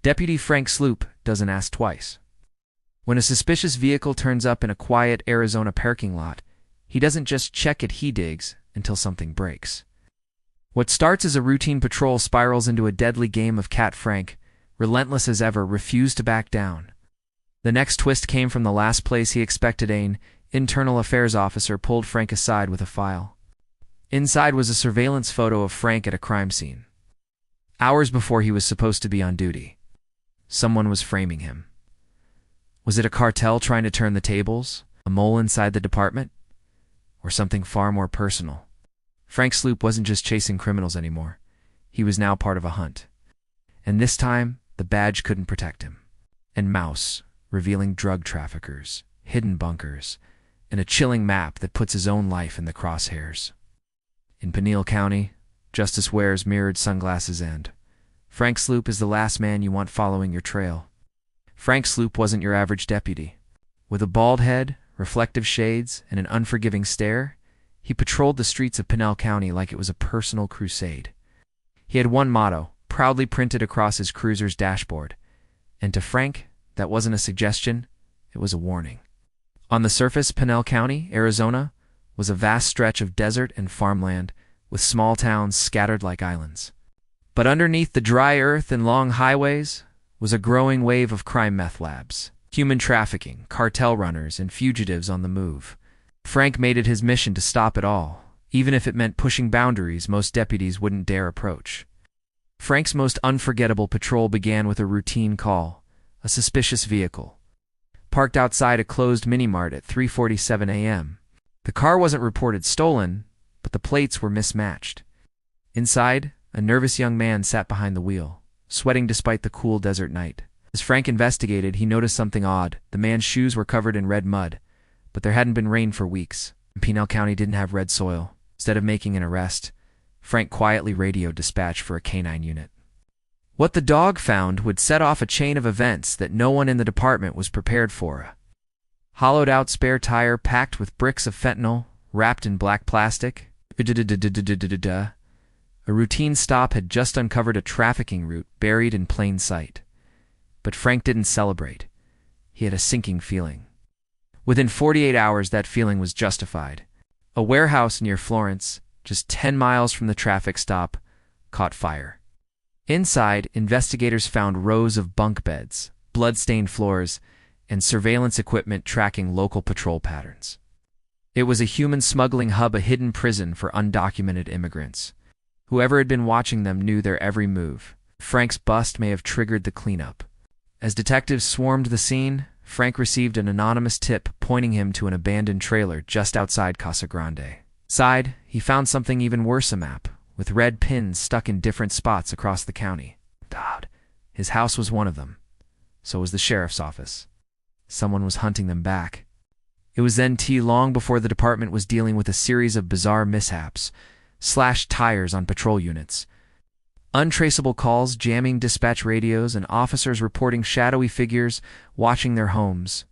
Deputy Frank Sloup doesn't ask twice. When a suspicious vehicle turns up in a quiet Arizona parking lot, he doesn't just check it, he digs until something breaks. What starts as a routine patrol spirals into a deadly game of cat. Frank, relentless as ever, refused to back down. The next twist came from the last place he expected. An internal affairs officer pulled Frank aside with a file. Inside was a surveillance photo of Frank at a crime scene. Hours before he was supposed to be on duty. Someone was framing him. Was it a cartel trying to turn the tables? A mole inside the department? Or something far more personal? Frank Sloup wasn't just chasing criminals anymore. He was now part of a hunt. And this time, the badge couldn't protect him. And Mouse, revealing drug traffickers, hidden bunkers, and a chilling map that puts his own life in the crosshairs. In Pinal County, justice wears mirrored sunglasses, and Frank Sloup is the last man you want following your trail. Frank Sloup wasn't your average deputy. With a bald head, reflective shades, and an unforgiving stare, he patrolled the streets of Pinal County like it was a personal crusade. He had one motto, proudly printed across his cruiser's dashboard. And to Frank, that wasn't a suggestion, it was a warning. On the surface, Pinal County, Arizona, was a vast stretch of desert and farmland, with small towns scattered like islands. But underneath the dry earth and long highways was a growing wave of crime meth labs, human trafficking, cartel runners, and fugitives on the move. Frank made it his mission to stop it all, even if it meant pushing boundaries most deputies wouldn't dare approach. Frank's most unforgettable patrol began with a routine call, a suspicious vehicle. Parked outside a closed mini-mart at 3:47 a.m. The car wasn't reported stolen, but the plates were mismatched. Inside, a nervous young man sat behind the wheel, sweating despite the cool desert night. As Frank investigated, he noticed something odd. The man's shoes were covered in red mud, but there hadn't been rain for weeks. Pinal County didn't have red soil. Instead of making an arrest, Frank quietly radioed dispatch for a canine unit. What the dog found would set off a chain of events that no one in the department was prepared for. A hollowed-out spare tire packed with bricks of fentanyl, wrapped in black plastic. A routine stop had just uncovered a trafficking route buried in plain sight. But Frank didn't celebrate. He had a sinking feeling. Within 48 hours, that feeling was justified. A warehouse near Florence, just 10 miles from the traffic stop, caught fire. Inside, investigators found rows of bunk beds, blood-stained floors, and surveillance equipment tracking local patrol patterns. It was a human smuggling hub, a hidden prison for undocumented immigrants. Whoever had been watching them knew their every move. Frank's bust may have triggered the cleanup. As detectives swarmed the scene, Frank received an anonymous tip pointing him to an abandoned trailer just outside Casa Grande. Inside, he found something even worse, a map, with red pins stuck in different spots across the county. God, his house was one of them. So was the sheriff's office. Someone was hunting them back. It was then long before the department was dealing with a series of bizarre mishaps, slashed tires on patrol units, untraceable calls jamming dispatch radios, and officers reporting shadowy figures watching their homes.